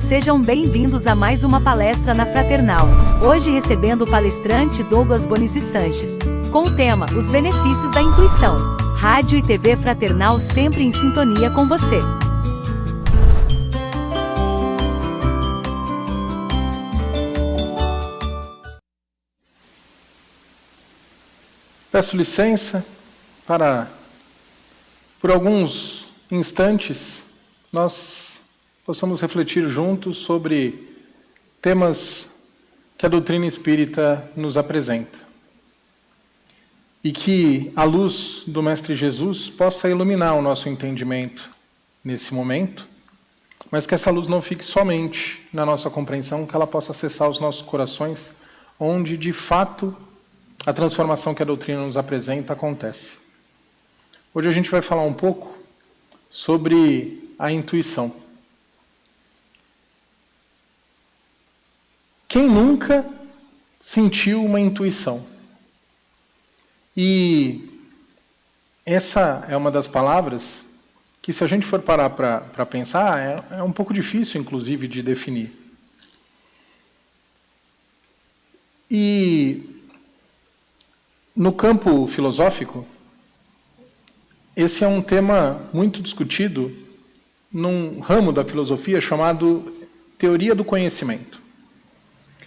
Sejam bem-vindos a mais uma palestra na Fraternal. Hoje recebendo o palestrante Douglas Bonizzi Sanches, com o tema Os Benefícios da Intuição. Rádio e TV Fraternal sempre em sintonia com você. Peço licença para, por alguns instantes, nós possamos refletir juntos sobre temas que a doutrina espírita nos apresenta. E que a luz do Mestre Jesus possa iluminar o nosso entendimento nesse momento, mas que essa luz não fique somente na nossa compreensão, que ela possa acessar os nossos corações, onde de fato a transformação que a doutrina nos apresenta acontece. Hoje a gente vai falar um pouco sobre a intuição. Quem nunca sentiu uma intuição? E essa é uma das palavras que, se a gente for parar para pensar, é um pouco difícil, inclusive, de definir. E no campo filosófico, esse é um tema muito discutido num ramo da filosofia chamado teoria do conhecimento,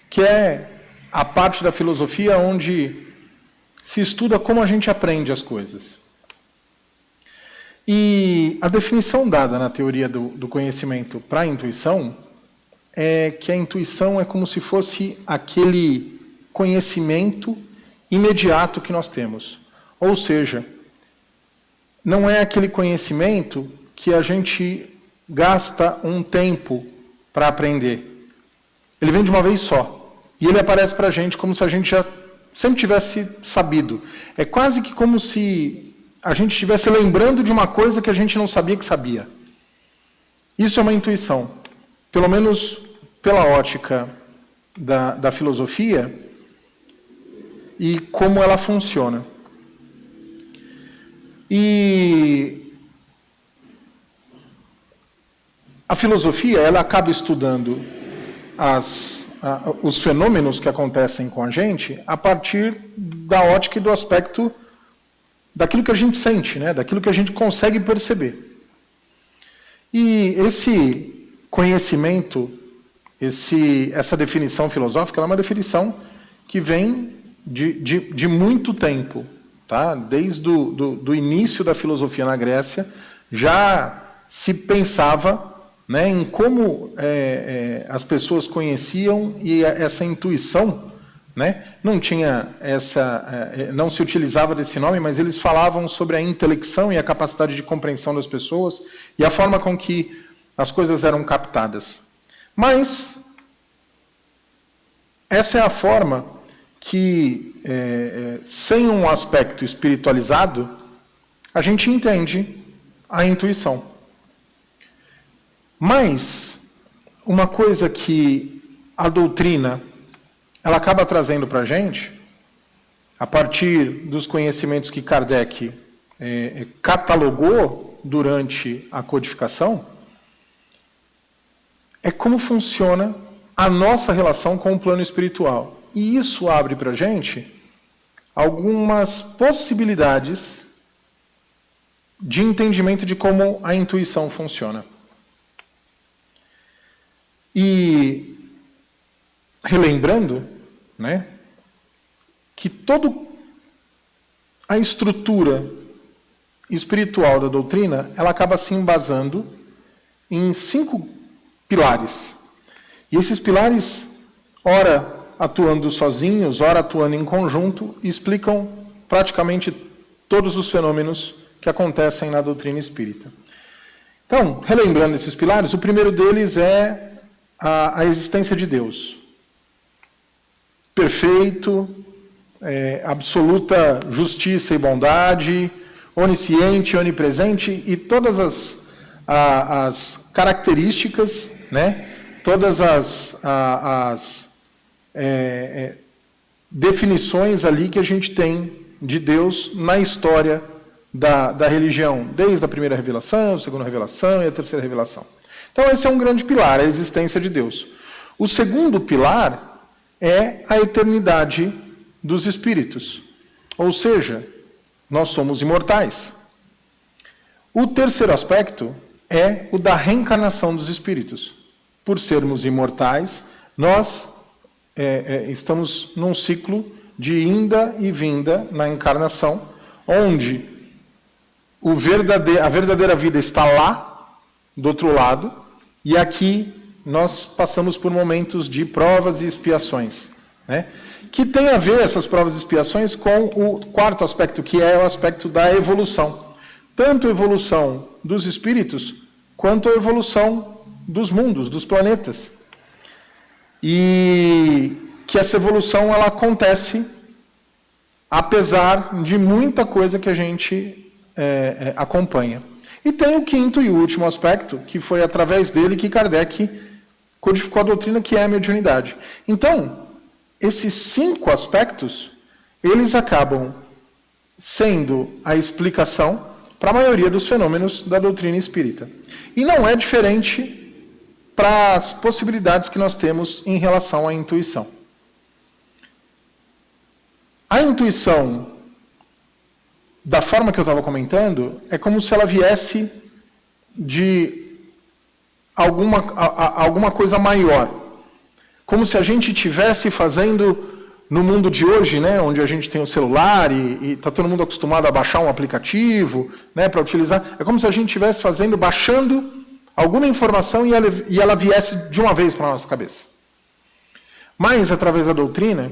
que é a parte da filosofia onde se estuda como a gente aprende as coisas. E a definição dada na teoria do conhecimento para a intuição é que a intuição é como se fosse aquele conhecimento imediato que nós temos. Ou seja, não é aquele conhecimento que a gente gasta um tempo para aprender. Ele vem de uma vez só. E ele aparece para a gente como se a gente já sempre tivesse sabido. É quase que como se a gente estivesse lembrando de uma coisa que a gente não sabia que sabia. Isso é uma intuição. Pelo menos pela ótica da filosofia e como ela funciona. E a filosofia, ela acaba estudando os fenômenos que acontecem com a gente a partir da ótica e do aspecto daquilo que a gente sente, né? Daquilo que a gente consegue perceber. E esse conhecimento, essa definição filosófica, ela é uma definição que vem de muito tempo. Tá? Desde do início da filosofia na Grécia, já se pensava, né, em como as pessoas conheciam e essa intuição, né, não se utilizava desse nome, mas eles falavam sobre a intelecção e a capacidade de compreensão das pessoas e a forma com que as coisas eram captadas. Mas essa é a forma que, sem um aspecto espiritualizado, a gente entende a intuição. Mas uma coisa que a doutrina ela acaba trazendo para a gente, a partir dos conhecimentos que Kardec catalogou durante a codificação, é como funciona a nossa relação com o plano espiritual. E isso abre para a gente algumas possibilidades de entendimento de como a intuição funciona. E relembrando, né, que toda a estrutura espiritual da doutrina, ela acaba se embasando em 5 pilares. E esses pilares, ora atuando sozinhos, ora atuando em conjunto, explicam praticamente todos os fenômenos que acontecem na doutrina espírita. Então, relembrando esses pilares, o primeiro deles é a existência de Deus. Perfeito, absoluta justiça e bondade, onisciente, onipresente, e todas as características, né, todas as definições ali que a gente tem de Deus na história da religião, desde a primeira revelação, a segunda revelação e a terceira revelação. Então esse é um grande pilar, a existência de Deus. O segundo pilar é a eternidade dos espíritos. Ou seja, nós somos imortais. O terceiro aspecto é o da reencarnação dos espíritos. Por sermos imortais, nós estamos num ciclo de inda e vinda na encarnação, onde a verdadeira vida está lá, do outro lado, e aqui nós passamos por momentos de provas e expiações, né? Que tem a ver, essas provas e expiações, com o quarto aspecto, que é o aspecto da evolução. Tanto a evolução dos espíritos, quanto a evolução dos mundos, dos planetas. E que essa evolução ela acontece apesar de muita coisa que a gente acompanha. E tem o quinto e último aspecto, que foi através dele que Kardec codificou a doutrina, que é a mediunidade. Então, esses 5 aspectos, eles acabam sendo a explicação para a maioria dos fenômenos da doutrina espírita. E não é diferente para as possibilidades que nós temos em relação à intuição. A intuição, da forma que eu estava comentando, é como se ela viesse de alguma coisa maior. Como se a gente estivesse fazendo no mundo de hoje, né, onde a gente tem o celular e está todo mundo acostumado a baixar um aplicativo, né, para utilizar. É como se a gente estivesse baixando alguma informação e ela viesse de uma vez para a nossa cabeça. Mas, através da doutrina,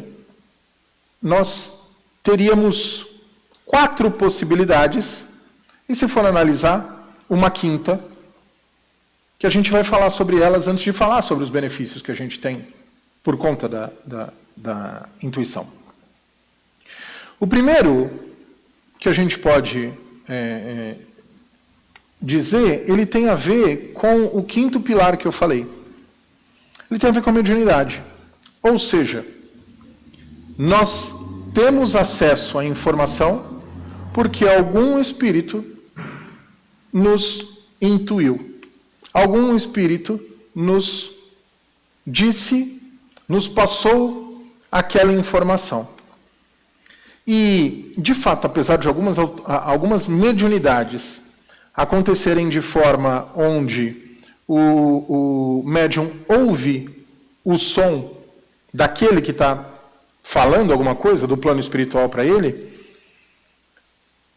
nós teríamos 4 possibilidades, e se for analisar, uma quinta, que a gente vai falar sobre elas antes de falar sobre os benefícios que a gente tem por conta da intuição. O primeiro que a gente pode dizer, ele tem a ver com o quinto pilar que eu falei. Ele tem a ver com a mediunidade. Ou seja, nós temos acesso à informação porque algum espírito nos intuiu. Algum espírito nos disse, nos passou aquela informação. E, de fato, apesar de algumas mediunidades acontecerem de forma onde o médium ouve o som daquele que está falando alguma coisa, do plano espiritual para ele,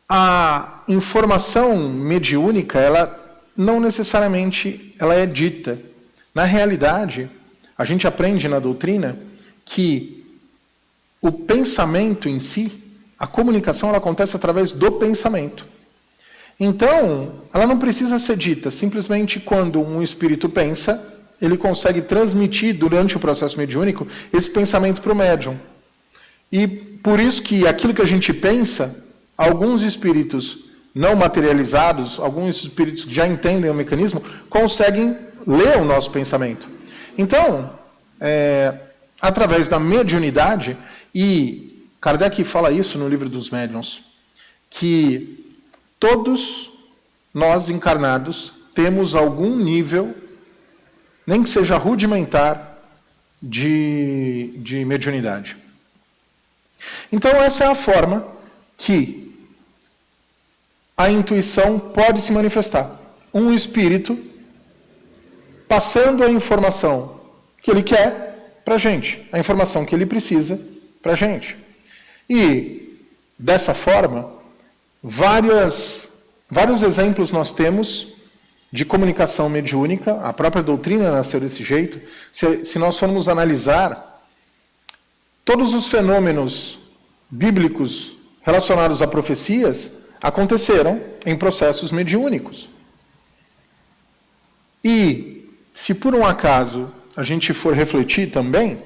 a informação mediúnica, ela não necessariamente ela é dita. Na realidade, a gente aprende na doutrina que o pensamento em si, a comunicação, ela acontece através do pensamento. Então, ela não precisa ser dita. Simplesmente quando um espírito pensa, ele consegue transmitir durante o processo mediúnico esse pensamento para o médium. E por isso que aquilo que a gente pensa, alguns espíritos não materializados, alguns espíritos que já entendem o mecanismo, conseguem ler o nosso pensamento. Então, através da mediunidade, e Kardec fala isso no Livro dos Médiuns, que todos nós encarnados temos algum nível, nem que seja rudimentar, de mediunidade. Então, essa é a forma que a intuição pode se manifestar. Um espírito passando a informação que ele quer para a gente, a informação que ele precisa para a gente. E, dessa forma, vários exemplos nós temos de comunicação mediúnica. A própria doutrina nasceu desse jeito. Se nós formos analisar, todos os fenômenos bíblicos relacionados a profecias aconteceram em processos mediúnicos. E, se por um acaso a gente for refletir também,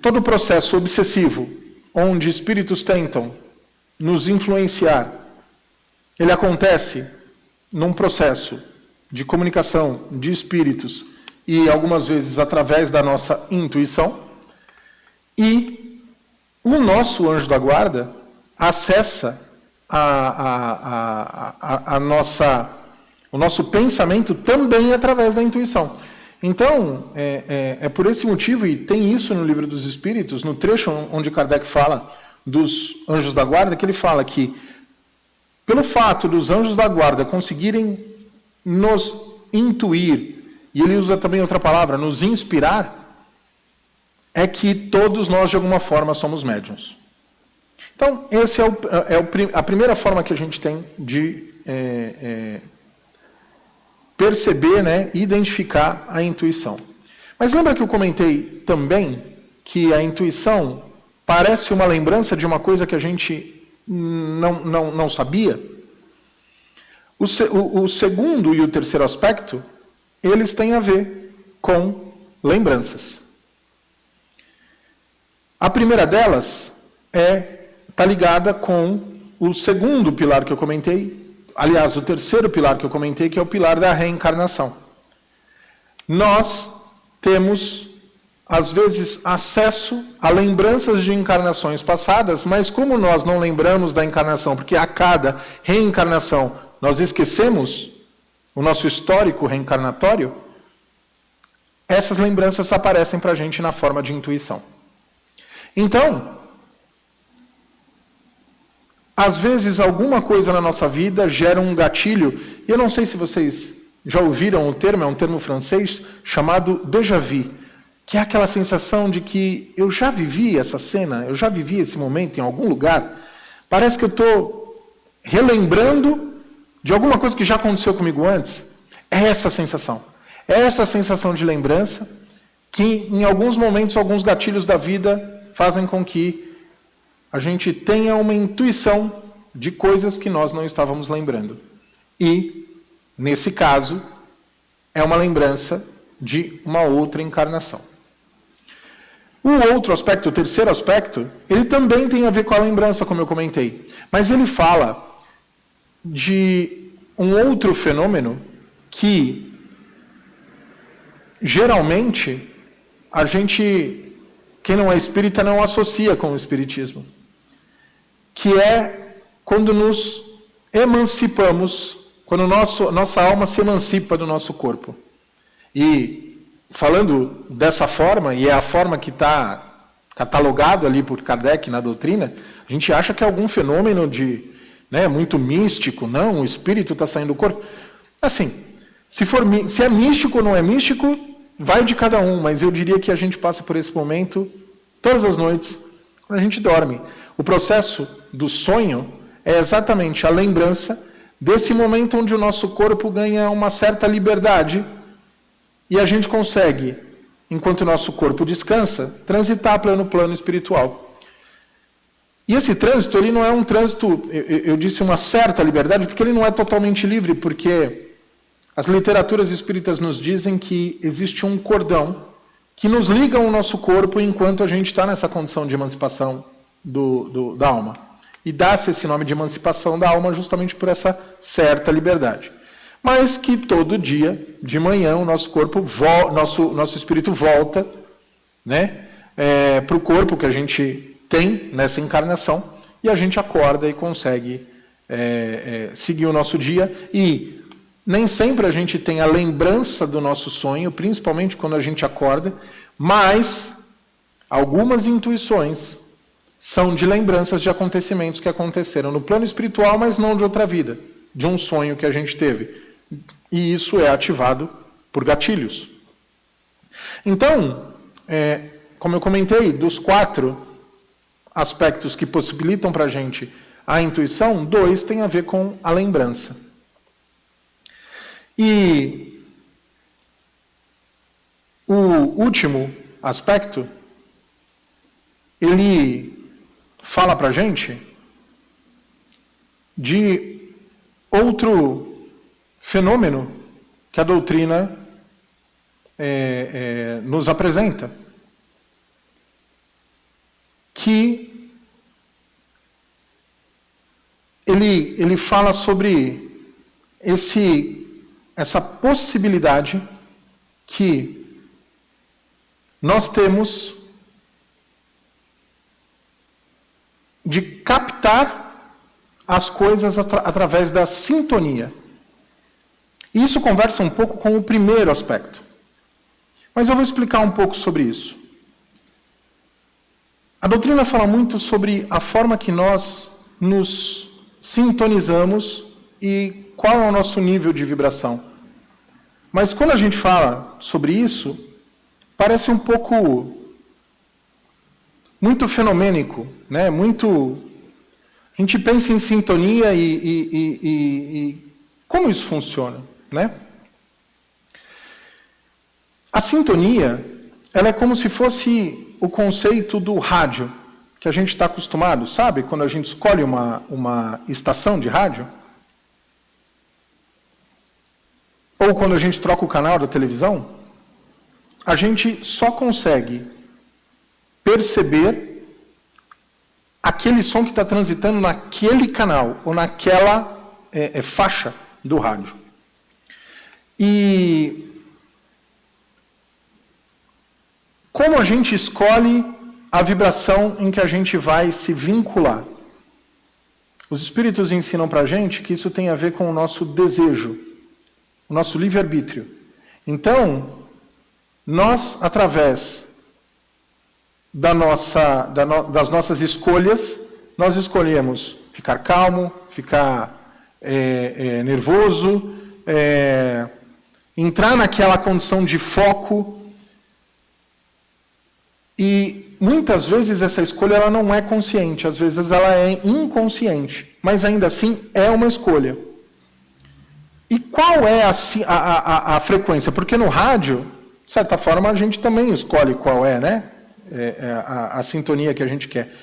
todo o processo obsessivo, onde espíritos tentam nos influenciar, ele acontece num processo de comunicação de espíritos e algumas vezes através da nossa intuição, e o nosso anjo da guarda acessa o nosso pensamento também através da intuição. Então, é por esse motivo, e tem isso no Livro dos Espíritos, no trecho onde Kardec fala dos anjos da guarda, que ele fala que, pelo fato dos anjos da guarda conseguirem nos intuir, e ele usa também outra palavra, nos inspirar, é que todos nós, de alguma forma, somos médiuns. Então, essa a primeira forma que a gente tem de perceber, né, identificar a intuição. Mas lembra que eu comentei também que a intuição parece uma lembrança de uma coisa que a gente não sabia? O segundo e o terceiro aspecto, eles têm a ver com lembranças. A primeira delas está ligada com o segundo pilar que eu comentei, aliás, o terceiro pilar que eu comentei, que é o pilar da reencarnação. Nós temos, às vezes, acesso a lembranças de encarnações passadas, mas como nós não lembramos da encarnação, porque a cada reencarnação nós esquecemos o nosso histórico reencarnatório, essas lembranças aparecem para a gente na forma de intuição. Então, às vezes alguma coisa na nossa vida gera um gatilho, e eu não sei se vocês já ouviram o termo, é um termo francês, chamado déjà vu, que é aquela sensação de que eu já vivi essa cena, eu já vivi esse momento em algum lugar, parece que eu estou relembrando de alguma coisa que já aconteceu comigo antes. É essa sensação. É essa sensação de lembrança que, em alguns momentos, alguns gatilhos da vida fazem com que a gente tenha uma intuição de coisas que nós não estávamos lembrando. E, nesse caso, é uma lembrança de uma outra encarnação. O outro aspecto, o terceiro aspecto, ele também tem a ver com a lembrança, como eu comentei. Mas ele fala de um outro fenômeno que, geralmente, a gente, quem não é espírita, não associa com o espiritismo. Que é quando nos emancipamos, quando nossa alma se emancipa do nosso corpo. E, falando dessa forma, e é a forma que está catalogado ali por Kardec na doutrina, a gente acha que é algum fenômeno muito místico, não, o espírito está saindo do corpo. Assim, se é místico ou não é místico, vai de cada um, mas eu diria que a gente passa por esse momento todas as noites, quando a gente dorme. O processo do sonho é exatamente a lembrança desse momento onde o nosso corpo ganha uma certa liberdade e a gente consegue, enquanto o nosso corpo descansa, transitar pelo plano espiritual. E esse trânsito, ele não é um trânsito, eu disse uma certa liberdade, porque ele não é totalmente livre, porque as literaturas espíritas nos dizem que existe um cordão que nos liga ao nosso corpo enquanto a gente está nessa condição de emancipação da alma. E dá-se esse nome de emancipação da alma justamente por essa certa liberdade. Mas que todo dia, de manhã, o nosso corpo, nosso espírito volta, né, para o corpo que a gente tem nessa encarnação, e a gente acorda e consegue seguir o nosso dia. E nem sempre a gente tem a lembrança do nosso sonho, principalmente quando a gente acorda, mas algumas intuições são de lembranças de acontecimentos que aconteceram no plano espiritual, mas não de outra vida, de um sonho que a gente teve. E isso é ativado por gatilhos. Então, como eu comentei, dos 4 aspectos que possibilitam para a gente a intuição, 2 têm a ver com a lembrança. E o último aspecto, ele fala para a gente de outro fenômeno que a doutrina nos apresenta, que ele fala sobre essa possibilidade que nós temos de captar as coisas através da sintonia. E isso conversa um pouco com o primeiro aspecto. Mas eu vou explicar um pouco sobre isso. A doutrina fala muito sobre a forma que nós nos sintonizamos e qual é o nosso nível de vibração. Mas quando a gente fala sobre isso, parece um pouco muito fenomênico, né? A gente pensa em sintonia e como isso funciona, né? A sintonia, ela é como se fosse o conceito do rádio, que a gente está acostumado, sabe? Quando a gente escolhe uma estação de rádio, ou quando a gente troca o canal da televisão, a gente só consegue perceber aquele som que está transitando naquele canal, ou naquela faixa do rádio. E como a gente escolhe a vibração em que a gente vai se vincular? Os espíritos ensinam para a gente que isso tem a ver com o nosso desejo, o nosso livre-arbítrio. Então, nós, através das nossas escolhas, nós escolhemos ficar calmo, ficar nervoso, entrar naquela condição de foco. E muitas vezes essa escolha ela não é consciente, às vezes ela é inconsciente, mas ainda assim é uma escolha. E qual é a frequência? Porque no rádio, de certa forma, a gente também escolhe qual é, né? A sintonia que a gente quer.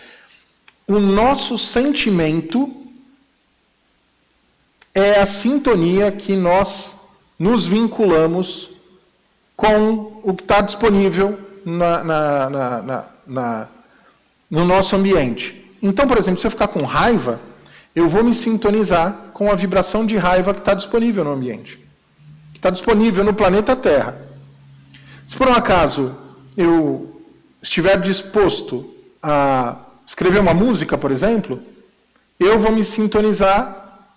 O nosso sentimento é a sintonia que nós nos vinculamos com o que está disponível no nosso ambiente. Então, por exemplo, se eu ficar com raiva, eu vou me sintonizar com a vibração de raiva que está disponível no ambiente, que está disponível no planeta Terra. Se por um acaso eu estiver disposto a escrever uma música, por exemplo, eu vou me sintonizar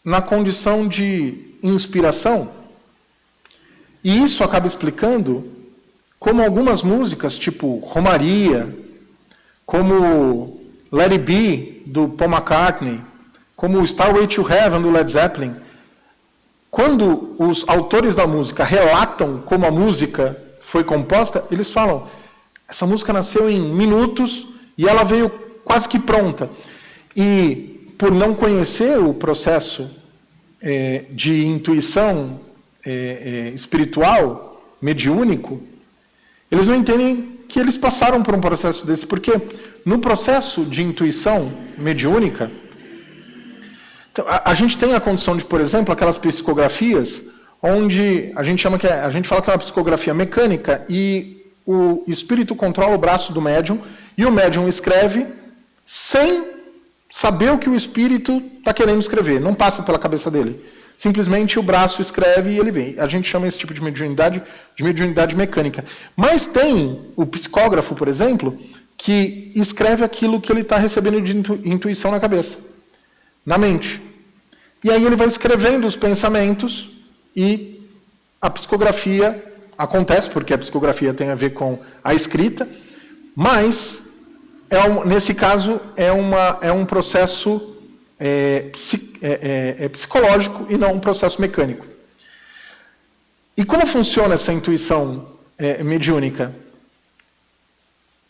na condição de inspiração. E isso acaba explicando como algumas músicas, tipo Romaria, como Let It Be, do Paul McCartney, como Starway to Heaven, do Led Zeppelin, quando os autores da música relatam como a música foi composta, eles falam, essa música nasceu em minutos e ela veio quase que pronta. E por não conhecer o processo de intuição espiritual, mediúnico, eles não entendem que eles passaram por um processo desse, porque no processo de intuição mediúnica, a gente tem a condição de, por exemplo, aquelas psicografias, onde a gente fala que é uma psicografia mecânica, e o espírito controla o braço do médium, e o médium escreve sem saber o que o espírito está querendo escrever, não passa pela cabeça dele. Simplesmente o braço escreve e ele vem. A gente chama esse tipo de mediunidade mecânica. Mas tem o psicógrafo, por exemplo, que escreve aquilo que ele está recebendo de intuição na cabeça, na mente. E aí ele vai escrevendo os pensamentos e a psicografia acontece, porque a psicografia tem a ver com a escrita, mas nesse caso é um processo psicológico e não um processo mecânico. E como funciona essa intuição mediúnica?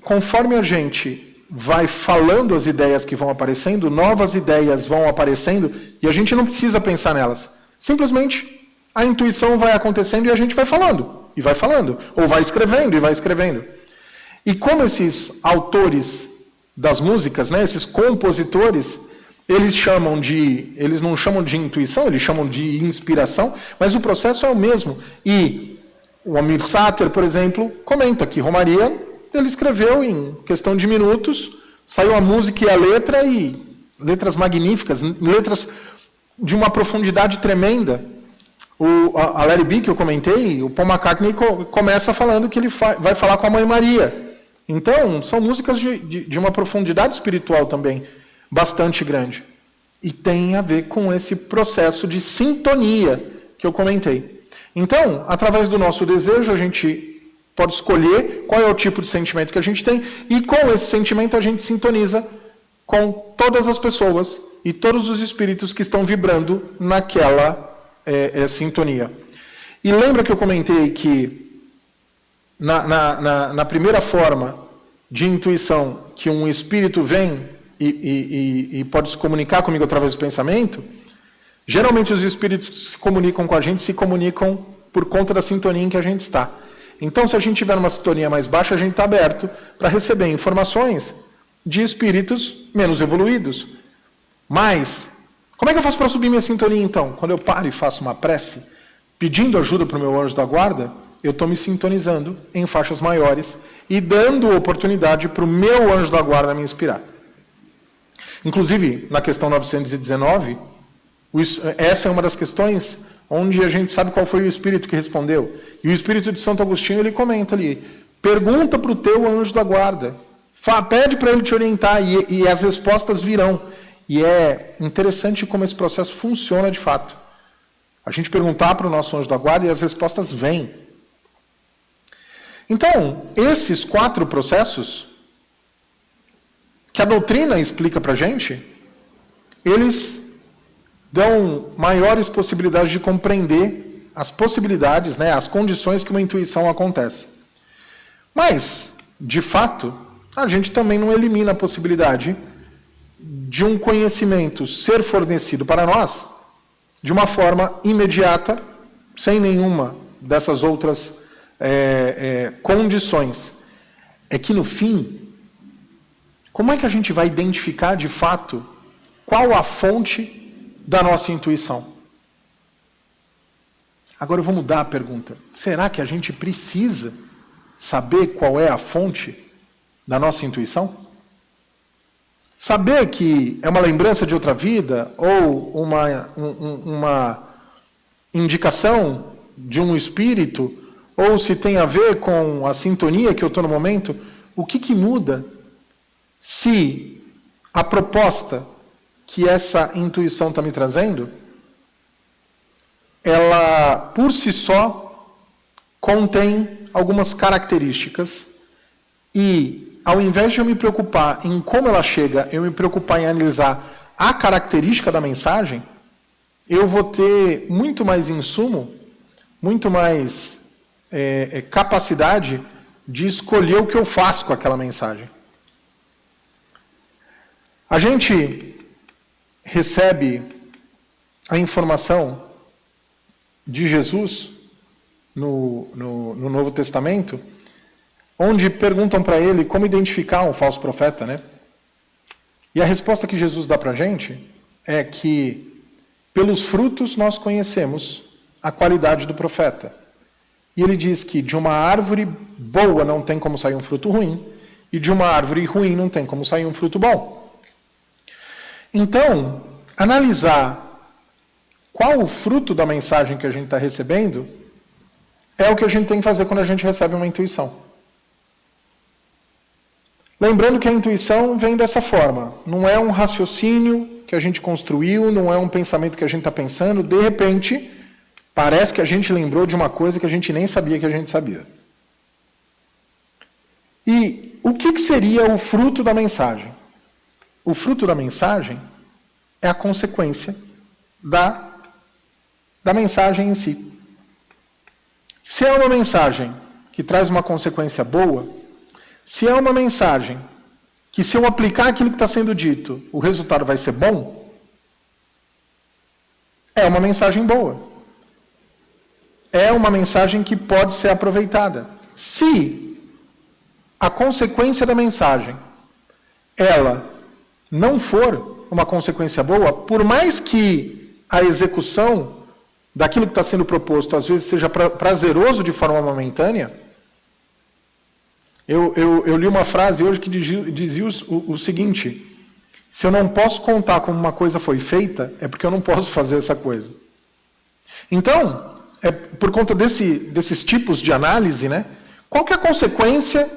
Conforme a gente vai falando as ideias que vão aparecendo, novas ideias vão aparecendo e a gente não precisa pensar nelas. Simplesmente a intuição vai acontecendo e a gente vai falando, ou vai escrevendo e vai escrevendo. E como esses autores das músicas, né, esses compositores, eles não chamam de intuição, eles chamam de inspiração, mas o processo é o mesmo. E o Amir Sater, por exemplo, comenta que Romaria, ele escreveu em questão de minutos, saiu a música e a letra, e letras magníficas, letras de uma profundidade tremenda. A Let It Be, que eu comentei, o Paul McCartney começa falando que ele vai falar com a Mãe Maria. Então, são músicas de uma profundidade espiritual também bastante grande. E tem a ver com esse processo de sintonia que eu comentei. Então, através do nosso desejo, a gente pode escolher qual é o tipo de sentimento que a gente tem, e com esse sentimento a gente sintoniza com todas as pessoas e todos os espíritos que estão vibrando naquela sintonia. E lembra que eu comentei que na primeira forma de intuição que um espírito vem e pode se comunicar comigo através do pensamento, geralmente os espíritos que se comunicam com a gente se comunicam por conta da sintonia em que a gente está. Então, se a gente tiver uma sintonia mais baixa, a gente está aberto para receber informações de espíritos menos evoluídos. Mas, como é que eu faço para subir minha sintonia, então? Quando eu paro e faço uma prece, pedindo ajuda para o meu anjo da guarda, eu estou me sintonizando em faixas maiores e dando oportunidade para o meu anjo da guarda me inspirar. Inclusive, na questão 919, essa é uma das questões onde a gente sabe qual foi o espírito que respondeu. E o espírito de Santo Agostinho, ele comenta ali, pergunta para o teu anjo da guarda, pede para ele te orientar e as respostas virão. E é interessante como esse processo funciona de fato. A gente perguntar para o nosso anjo da guarda e as respostas vêm. Então, esses 4 processos que a doutrina explica para a gente, eles dão maiores possibilidades de compreender as possibilidades, as condições que uma intuição acontece. Mas, de fato, a gente também não elimina a possibilidade de um conhecimento ser fornecido para nós de uma forma imediata, sem nenhuma dessas outras condições. É que, no fim, como é que a gente vai identificar, de fato, qual a fonte da nossa intuição? Agora eu vou mudar a pergunta. Será que a gente precisa saber qual é a fonte da nossa intuição? Saber que é uma lembrança de outra vida ou uma indicação de um espírito, ou se tem a ver com a sintonia que eu estou no momento, o que muda se a proposta que essa intuição está me trazendo, ela, por si só, contém algumas características e, ao invés de eu me preocupar em como ela chega, eu me preocupar em analisar a característica da mensagem, eu vou ter muito mais insumo, muito mais capacidade de escolher o que eu faço com aquela mensagem. A gente recebe a informação de Jesus no Novo Testamento, onde perguntam para ele como identificar um falso profeta, né? E a resposta que Jesus dá para a gente é que pelos frutos nós conhecemos a qualidade do profeta. E ele diz que de uma árvore boa não tem como sair um fruto ruim, e de uma árvore ruim não tem como sair um fruto bom. Então, analisar qual o fruto da mensagem que a gente está recebendo é o que a gente tem que fazer quando a gente recebe uma intuição. Lembrando que a intuição vem dessa forma. Não é um raciocínio que a gente construiu, não é um pensamento que a gente está pensando. De repente, parece que a gente lembrou de uma coisa que a gente nem sabia que a gente sabia. E o que seria o fruto da mensagem? O fruto da mensagem é a consequência da mensagem em si. Se é uma mensagem que traz uma consequência boa, se é uma mensagem que, se eu aplicar aquilo que está sendo dito, o resultado vai ser bom, é uma mensagem boa. É uma mensagem que pode ser aproveitada. Se a consequência da mensagem, ela não for uma consequência boa, por mais que a execução daquilo que está sendo proposto às vezes seja prazeroso de forma momentânea, eu li uma frase hoje que dizia o seguinte: se eu não posso contar como uma coisa foi feita, é porque eu não posso fazer essa coisa. Então, por conta desses tipos de análise, né, qual que é a consequência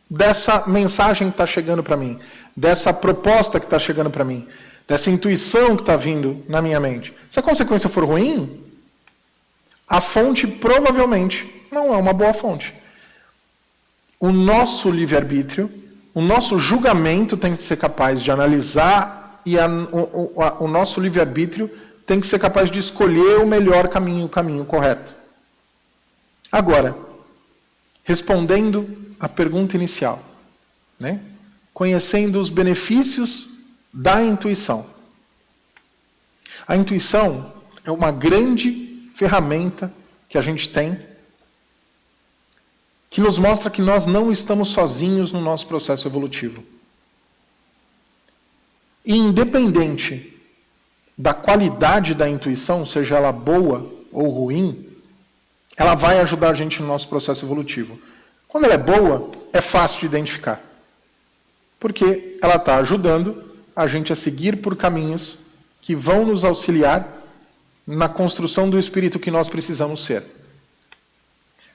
dessa mensagem que está chegando para mim? Dessa proposta que está chegando para mim? dessa intuição que está vindo na minha mente, se a consequência for ruim, a fonte provavelmente não é uma boa fonte. O nosso livre-arbítrio, o nosso julgamento tem que ser capaz de analisar e o nosso livre-arbítrio tem que ser capaz de escolher o melhor caminho, o caminho correto. Agora, respondendo à pergunta inicial, né? Conhecendo os benefícios da intuição. A intuição é uma grande ferramenta que a gente tem que nos mostra que nós não estamos sozinhos no nosso processo evolutivo. E independente da qualidade da intuição, seja ela boa ou ruim, ela vai ajudar a gente no nosso processo evolutivo. Quando ela é boa, é fácil de identificar. Porque ela está ajudando a gente a seguir por caminhos que vão nos auxiliar na construção do espírito que nós precisamos ser.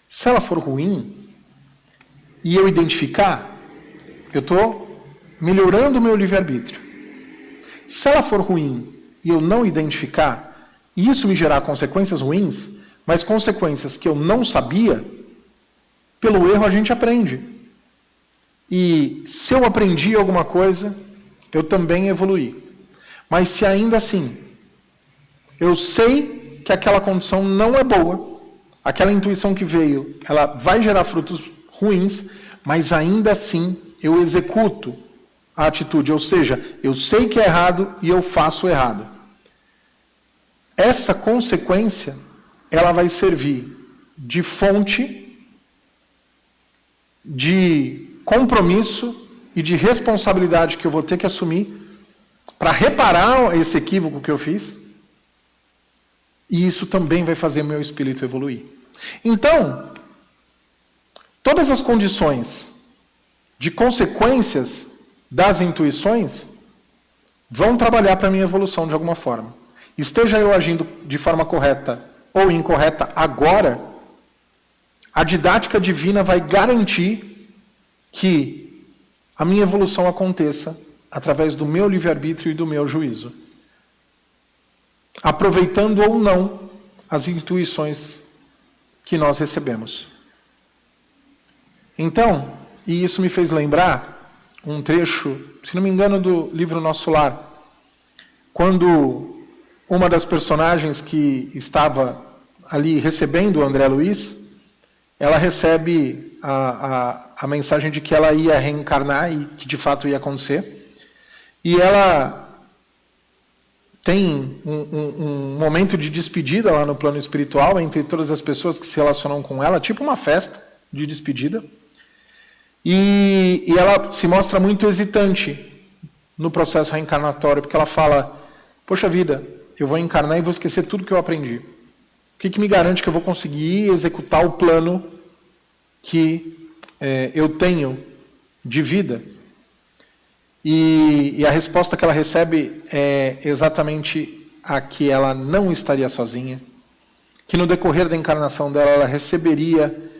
Se ela for ruim, e eu identificar, eu estou melhorando o meu livre-arbítrio. Se ela for ruim e eu não identificar, e isso me gerar consequências ruins, mas consequências que eu não sabia, pelo erro a gente aprende. E se eu aprendi alguma coisa, eu também evoluí. Mas se ainda assim, eu sei que aquela condição não é boa, aquela intuição que veio, ela vai gerar frutos ruins, mas ainda assim eu executo a atitude, ou seja, eu sei que é errado e eu faço errado. Essa consequência, ela vai servir de fonte, de compromisso e de responsabilidade que eu vou ter que assumir para reparar esse equívoco que eu fiz, e isso também vai fazer meu espírito evoluir. Então, todas as condições de consequências das intuições vão trabalhar para a minha evolução de alguma forma. Esteja eu agindo de forma correta ou incorreta agora, a didática divina vai garantir que a minha evolução aconteça através do meu livre-arbítrio e do meu juízo. Aproveitando ou não as intuições que nós recebemos. Então, e isso me fez lembrar um trecho, se não me engano, do livro Nosso Lar, quando uma das personagens que estava ali recebendo o André Luiz, ela recebe a mensagem de que ela ia reencarnar e que de fato ia acontecer, e ela tem um momento de despedida lá no plano espiritual entre todas as pessoas que se relacionam com ela, tipo uma festa de despedida. E ela se mostra muito hesitante no processo reencarnatório, porque ela fala, poxa vida, eu vou encarnar e vou esquecer tudo que eu aprendi. O que me garante que eu vou conseguir executar o plano que eu tenho de vida? E a resposta que ela recebe é exatamente a que ela não estaria sozinha, que no decorrer da encarnação dela ela receberia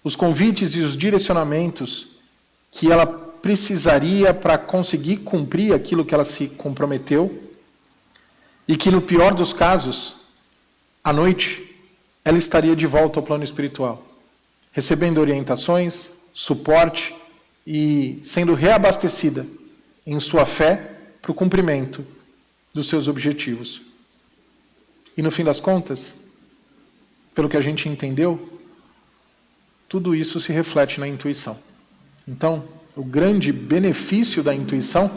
os convites e os direcionamentos que ela precisaria para conseguir cumprir aquilo que ela se comprometeu, e que no pior dos casos, à noite, ela estaria de volta ao plano espiritual, recebendo orientações, suporte e sendo reabastecida em sua fé para o cumprimento dos seus objetivos. E no fim das contas, pelo que a gente entendeu, tudo isso se reflete na intuição. Então, o grande benefício da intuição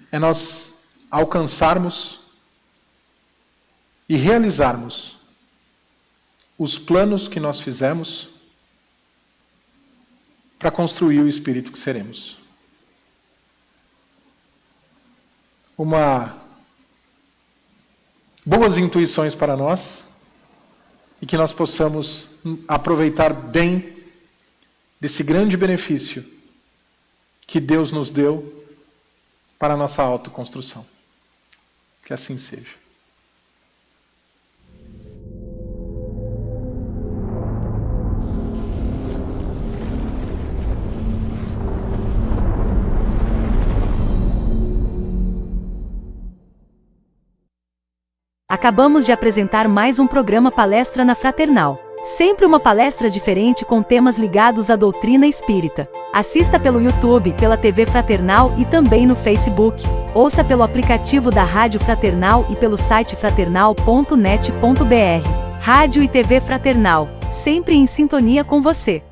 é nós alcançarmos e realizarmos os planos que nós fizemos para construir o espírito que seremos. Boas intuições para nós e que nós possamos aproveitar bem desse grande benefício que Deus nos deu para a nossa autoconstrução. Que assim seja. Acabamos de apresentar mais um programa Palestra na Fraternal. Sempre uma palestra diferente com temas ligados à doutrina espírita. Assista pelo YouTube, pela TV Fraternal e também no Facebook. Ouça pelo aplicativo da Rádio Fraternal e pelo site fraternal.net.br. Rádio e TV Fraternal, sempre em sintonia com você.